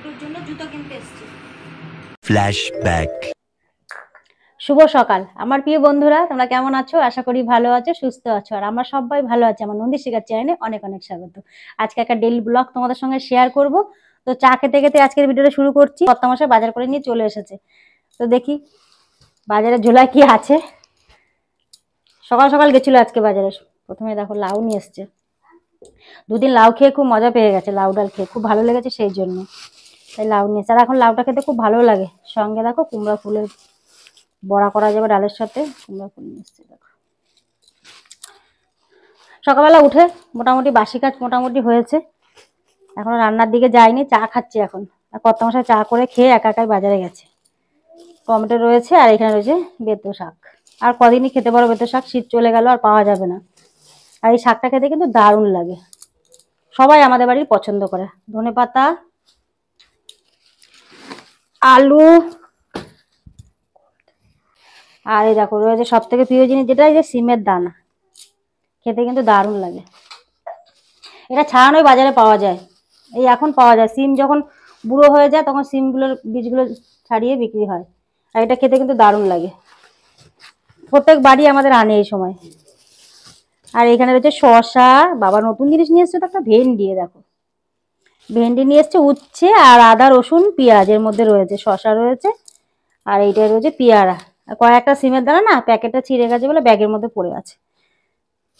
গুড্ডুর জন্য জুতো কিনতে এসেছি। ফ্ল্যাশব্যাক। শুভ সকাল আমার প্রিয় বন্ধুরা, তোমরা কেমন আছো? আশা করি ভালো আছো, সুস্থ আছো। আর আমরা সবাই ভালো আছি। আমার নন্দী শিকার চ্যানেলে অনেক অনেক স্বাগত। আজকে একটা ডেইলি ব্লগ তোমাদের সঙ্গে শেয়ার করব। তো চা খেতে খেতে আজকের ভিডিওটা শুরু করছি। কর্তামশাই বাজার করে নিয়ে চলে এসেছে। তো দেখি বাজারে ঝোলায় কি আছে। সকাল সকাল গেছিল আজকে বাজারে। প্রথমে দেখো লাউ নিয়ে এসছে। দুদিন লাউ খেয়ে খুব মজা পেয়ে গেছে, লাউ ডাল খেয়ে খুব ভালো লেগেছে, সেই জন্য তাই লাউ নিয়েছে। আর এখন লাউটা খেতে খুব ভালো লাগে। সঙ্গে দেখো কুমড়া ফুলের বড়া করা যাবে ডালের সাথে। কুমড়া ফুল নিয়ে এসছে দেখো। সকালবেলা উঠে মোটামুটি বাসি কাজ মোটামুটি হয়েছে, এখনো রান্নার দিকে যায়নি। চা খাচ্ছি এখন। আর কর্তামশাই চা করে খেয়ে একা একাই বাজারে গেছে। টমেটো রয়েছে আর এখানে রয়েছে বেতো শাক। আর কদিনই খেতে পারো বেতো শাক, শীত চলে গেল আর পাওয়া যাবে না। আর এই শাকটা খেতে কিন্তু দারুণ লাগে, সবাই আমাদের বাড়ির পছন্দ করে। ধনেপাতা, আলু, আর এই দেখো রয়েছে সব থেকে প্রিয় জিনিস যেটা, এই যে সিমের দানা। খেতে কিন্তু দারুণ লাগে। এটা ছাড়ানোই বাজারে পাওয়া যায়, এই এখন পাওয়া যায়। সিম যখন বুড়ো হয়ে যায় তখন সিমগুলোর বীজগুলো ছাড়িয়ে বিক্রি হয়। আর এটা খেতে কিন্তু দারুণ লাগে। প্রত্যেক বাড়ি আমাদের আনে এই সময়। আর এখানে রয়েছে শসা। বাবা নতুন জিনিস নিয়ে এসছে তো, একটা ভেন্ডি। দেখো ভেন্ডি নিয়ে এসছে, উচ্ছে আর আদা রসুন পেঁয়াজ এর মধ্যে রয়েছে। শসা রয়েছে আর এইটাই রয়েছে পেয়ারা। আর কয়েকটা সিমের দানা না প্যাকেটটা ছিঁড়ে গেছে বলে ব্যাগের মধ্যে পড়ে আছে।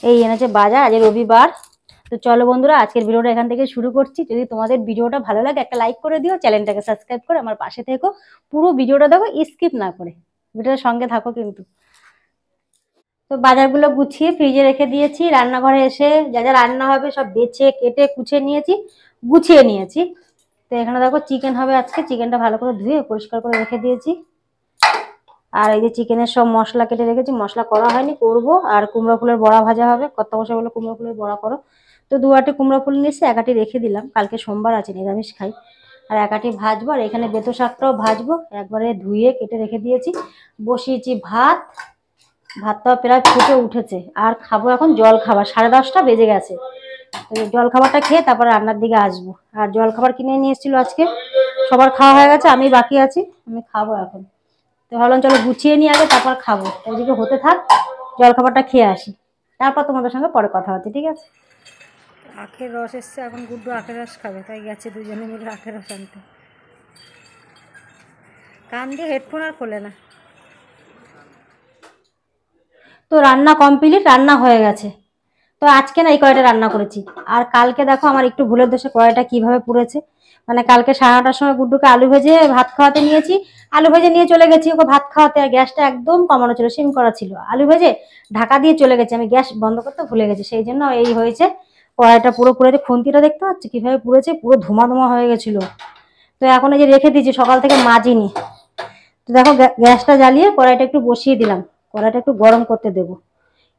এই এনেছে বাজার। আজ রবিবার। তো চলো বন্ধুরা, আজকের ভিডিওটা এখান থেকে শুরু করছি। যদি তোমাদের ভিডিওটা ভালো লাগে একটা লাইক করে দিও, চ্যানেলটাকে সাবস্ক্রাইব করে আমার পাশে থেকো। পুরো ভিডিওটা দেখো, স্কিপ না করে, ভিডিওর সঙ্গে থাকো কিন্তু। তো বাজারগুলো গুছিয়ে ফ্রিজে রেখে দিয়েছি। রান্নাঘরে এসে যা যা রান্না হবে সব বেছে কেটে কুচে নিয়েছি, গুছিয়ে নিয়েছি। তো এখানে দেখো চিকেন হবে আজকে। চিকেনটা ভালো করে ধুয়ে পরিষ্কার করে রেখে দিয়েছি। আর এই যে চিকেনের সব মশলা কেটে রেখেছি, মশলা করা হয়নি, করবো। আর কুমড়ো ফুলের বড়া ভাজা হবে। কর্তামশাই বলে কুমড়ো ফুলের বড়া করো। তো দু আটি কুমড়ো ফুল নিয়েছি, এক আটি রেখে দিলাম, কালকে সোমবার আছে, নিরামিষ খাই। আর এক আটি ভাজবো। আর এখানে বেতো শাকটাও ভাজবো, একবারে ধুয়ে কেটে রেখে দিয়েছি। বসিয়েছি ভাত। ভাতটাও প্রায় ফুটে উঠেছে। আর খাবো এখন জল খাবার, 10:30টা বেজে গেছে। জল খাবারটা খেয়ে তারপর রান্নার দিকে আসবো। আর জল খাবার কিনে নিয়ে এসেছিল আজকে, সবার খাওয়া হয়ে গেছে, আমি বাকি আছি, আমি খাবো এখন। তো ভাবলাম চলো গুছিয়ে নিয়ে আগে তারপর খাবো। ওইদিকে হতে থাক, জল খাবারটা খেয়ে আসি, তারপর তোমাদের সঙ্গে পরে কথা হচ্ছে, ঠিক আছে? আখের রস এসছে, এখন গুড্ডু আখের রস খাবে, তাই গেছে দুজনে মিলে আখের রস আনতে। কান দিয়ে হেডফোন আর খোলে না। তো রান্না কমপ্লিট, রান্না হয়ে গেছে। তো আজকে না এই কড়াইটা রান্না করেছি। আর কালকে দেখো আমার একটু ভুলের দোষে কড়াইটা কিভাবে পুড়েছে। মানে কালকে 9:30টার সময় গুড্ডুকে আলু ভেজে ভাত খাওয়াতে নিয়েছি। আলু ভেজে নিয়ে চলে গেছি ওকে ভাত খাওয়াতে। আর গ্যাসটা একদম কমানো ছিল, সিম করা ছিল। আলু ভেজে ঢাকা দিয়ে চলে গেছি, আমি গ্যাস বন্ধ করতে ভুলে গেছি, সেই জন্য এই হয়েছে। কড়াইটা পুরো পুড়েছে। খুন্তিটা দেখতে পাচ্ছি কিভাবে পুড়েছে, পুরো ধোঁয়া ধোঁয়া হয়ে গেছিল। তো এখন এই যে রেখে দিয়েছি, সকাল থেকে মাজিনি। তো দেখো গ্যাসটা জ্বালিয়ে কড়াইটা একটু বসিয়ে দিলাম। কড়াইটা একটু গরম করতে দেবো।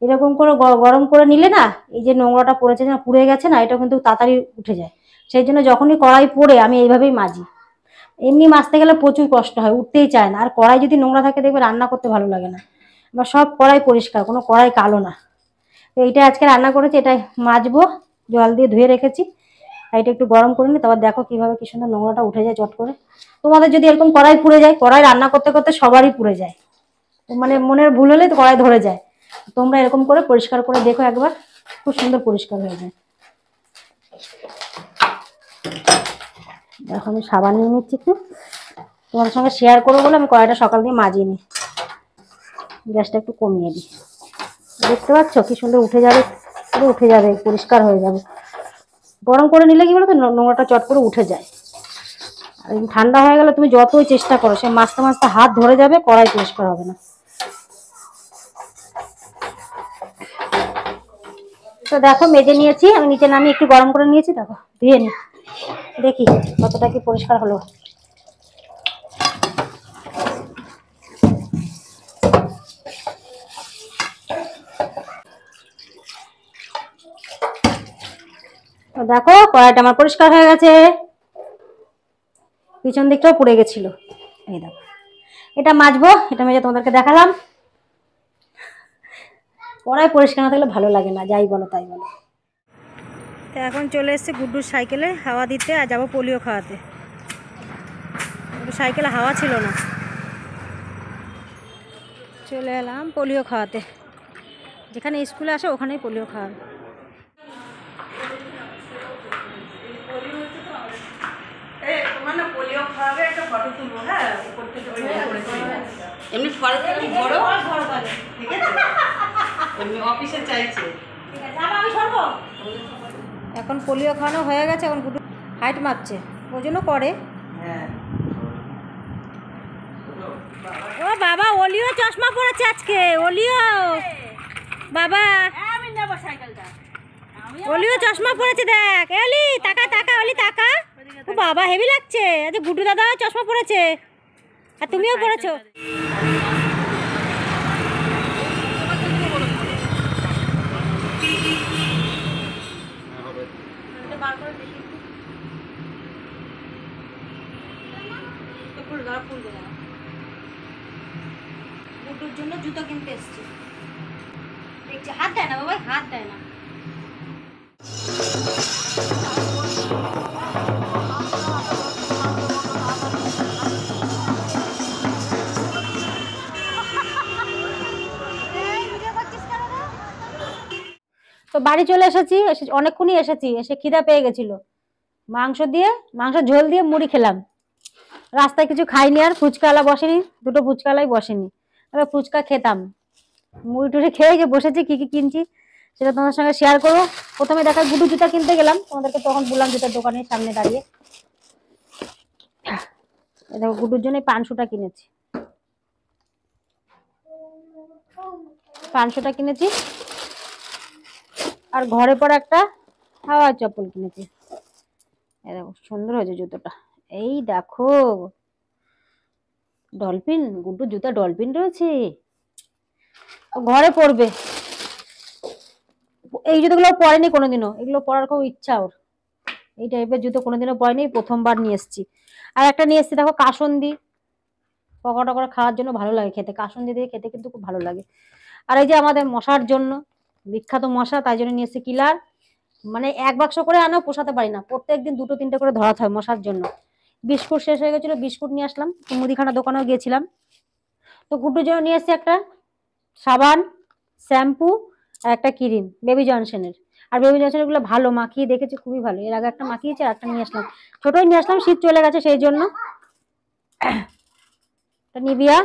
এরকম করে গরম করে নিলে না, এই যে নোংরাটা পড়েছে না, পুড়ে গেছে না, এটা কিন্তু তাড়াতাড়ি উঠে যায়। সেই জন্য যখনই কড়াই পড়ে আমি এইভাবেই মাজি। এমনি মাজতে গেলে প্রচুর কষ্ট হয়, উঠতেই চায় না। আর কড়াই যদি নোংরা থাকে দেখবে রান্না করতে ভালো লাগে না। বা সব কড়াই পরিষ্কার, কোনো কড়াই কালো না। তো এইটা আজকে রান্না করেছি, এটা মাজবো। জল দিয়ে ধুয়ে রেখেছি। এটা একটু গরম করে নি, তারপর দেখো কিভাবে কি সুন্দর নোংরাটা উঠে যায় চট করে। তোমাদের যদি এরকম কড়াই পুড়ে যায়, কড়াই রান্না করতে করতে সবারই পুড়ে যায়, মানে মনের ভুল হলে তো কড়াই ধরে যায়। তোমরা এরকম করে পরিষ্কার করে দেখো একবার, খুব সুন্দর পরিষ্কার হয়ে যায়। দেখো আমি সাবান নিয়ে নিচ্ছি একটু, তোমাদের সঙ্গে শেয়ার করবো বলে আমি কড়াইটা সকাল দিয়ে মাজিয়ে নিই। গ্যাসটা একটু কমিয়ে দিই। দেখতে পাচ্ছ কি সুন্দর উঠে যাবে, পুরো উঠে যাবে, পরিষ্কার হয়ে যাবে। গরম করে নিলে কি বলতো নোংরাটা চট করে উঠে যায়। আর ঠান্ডা হয়ে গেলে তুমি যতই চেষ্টা করো, সে মাঝতে মাঝতে হাত ধরে যাবে, কড়াই পরিষ্কার হবে না। তো দেখো মেজে নিয়েছি আমি, নিচে নামিয়ে একটু গরম করে নিয়েছি। দেখো ধুয়ে নি, দেখি কতটা কি পরিষ্কার হলো। তো দেখো কড়াইটা আমার পরিষ্কার হয়ে গেছে। পিছন দিকটাও পুড়ে গেছিল। এই দেখো এটা মাজবো, এটা মেজে তোমাদেরকে দেখালাম। কড়াই পরিষ্কার না থাকলে ভালো লাগে না, যাই বলো তাই বলো। তো এখন চলে এসেছে গুড্ডুর সাইকেলে হাওয়া দিতে, আর যাবো পোলিও খাওয়াতে। সাইকেলে হাওয়া ছিল না, চলে এলাম পোলিও খাওয়াতে। যেখানে স্কুলে আসে ওখানেই পোলিও খাওয়াবে। এখন পোলিও খাওয়ানো হয়ে গেছে, এখন গুড্ডু হাইট মাপছে, ওই জন্য করে। ও বাবা, অলিও চশমা পড়েছে আজকে। অলিও বাবা, অলিও চশমা পড়েছে, দেখ এলি, তাকা তাকা অলি তাকা। ও বাবা, হেভি লাগছে। আচ্ছা, গুড্ডু দাদা চশমা পড়েছে আর তুমিও পড়েছো। গুড্ডুর জন্য জুতো কিনতে এসছি। দেখছি হাত দেয় না বাবা, হাত দেয় না। তো বাড়ি চলে এসেছি, অনেকক্ষণই এসেছি, এসে খিদা পেয়ে গেছিল। মাংস ঝোল দিয়ে মুড়ি খেলাম। রাস্তায় কিছু খাইনি, আর ফুচকাওয়ালা বসেনি, দুটো ফুচকাওয়ালাই বসেনি। তবে ফুচকা খেতাম। মুড়ি টুড়ি খেয়ে যে বসেছি, কি কি কিনছি সেটা তোমাদের সঙ্গে শেয়ার করবো। প্রথমে দেখা গুড্ডু জুতা কিনতে গেলাম, তোমাদেরকে তখন বললাম জুতার দোকানের সামনে দাঁড়িয়ে। দেখো গুড্ডুর জন্য পাঁচশোটা কিনেছি, আর ঘরে পরে একটা হাওয়ার চপ্পল কিনেছি। দেখো সুন্দর হয়েছে জুতোটা। এই দেখো ডলফিন, গুড্ডুর জুতা ডলফিন রয়েছে, ঘরে পরবে। এই জুতোগুলো পরেনি কোনোদিনও, এগুলো পরার খুব ইচ্ছা ওর। এই টাইপের জুতো কোনোদিনও পরেনি, প্রথমবার নিয়ে এসেছি। আর একটা নিয়ে এসেছি দেখো কাসন্দি, পকোড়া টকোড়া খাওয়ার জন্য ভালো লাগে খেতে, কাসন্দি দিয়ে খেতে কিন্তু খুব ভালো লাগে। আর এই যে আমাদের মশার জন্য বিখ্যাত মশা, তাই জন্য নিয়ে এসেছি কিলার। মানে এক বাক্স করে আনাও পোষাতে পারি না, প্রত্যেকদিন দুটো তিনটে করে ধরাতে হয় মশার জন্য। বিস্কুট শেষ হয়ে গেছিল, বিস্কুট নিয়ে আসলাম। মুদিখানা দোকানেও গিয়েছিলাম। তো গুড্ডুর জন্য নিয়ে এসেছি একটা সাবান, শ্যাম্পু আর একটা ক্রিম বেবি জনসনের। আর বেবি জনসনের গুলো ভালো, মাখিয়ে দেখেছি খুবই ভালো। এর আগে একটা মাখিয়েছি, আর একটা নিয়ে আসলাম, ছোটই নিয়ে আসলাম, শীত চলে গেছে সেই জন্য। নিভিয়া।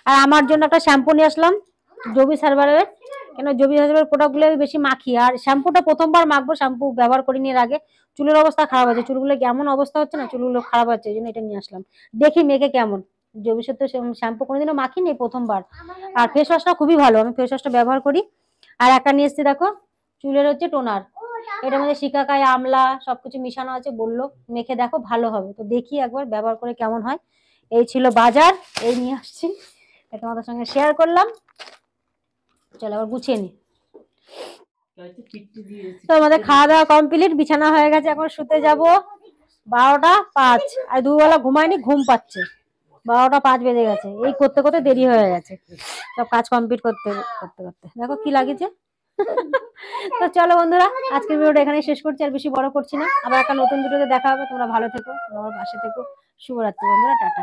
আর আমার জন্য একটা শ্যাম্পু নিয়ে আসলাম জবি সার্ভারের, কেন জবি সার্ভারের প্রোডাক্টগুলো আমি বেশি মাখি। আর শ্যাম্পুটা প্রথমবার মাখবো, শ্যাম্পু ব্যবহার করিনি এর আগে। চুলের অবস্থা খারাপ আছে, চুলগুলো কেমন অবস্থা হচ্ছে না, চুলগুলো খারাপ হচ্ছে, এই জন্য এটা নিয়ে আসলাম। দেখি মেখে কেমন। জবিসের তো শ্যাম্পু কোনোদিনও মাখিনি, প্রথমবার। আর ফেস ওয়াশটা খুবই ভালো, আমি ফেস ওয়াশটা ব্যবহার করি। আর একটা নিয়ে এসেছি দেখো চুলের হচ্ছে টোনার, এটার মধ্যে শিকাকাই আমলা সবকিছু মিশানো আছে, বললো মেখে দেখো ভালো হবে। তো দেখি একবার ব্যবহার করে কেমন হয়। এই ছিল বাজার, এই নিয়ে আসছি, এটা তোমাদের সঙ্গে শেয়ার করলাম। চলো আবার গুছিয়ে নি। তো আমাদের খাওয়া দাওয়া কমপ্লিট, বিছানা হয়ে গেছে, এখন শুতে যাব। 12টা 5, আর দুবেলা ঘুমাইনি, ঘুম পাচ্ছে। 12টা 5 বেজে গেছে, এই করতে করতে দেরি হয়ে গেছে সব কাজ কমপ্লিট করতে করতে করতে। দেখো কি লাগেছে। তো চলো বন্ধুরা, আজকের ভিডিওটা এখানেই শেষ করছি, আর বেশি বড় করছি না। আবার একটা নতুন ভিডিওতে দেখা হবে। তোমরা ভালো থেকো, তোমার পাশে থেকো। শুভরাত্রি বন্ধুরা, টাটা।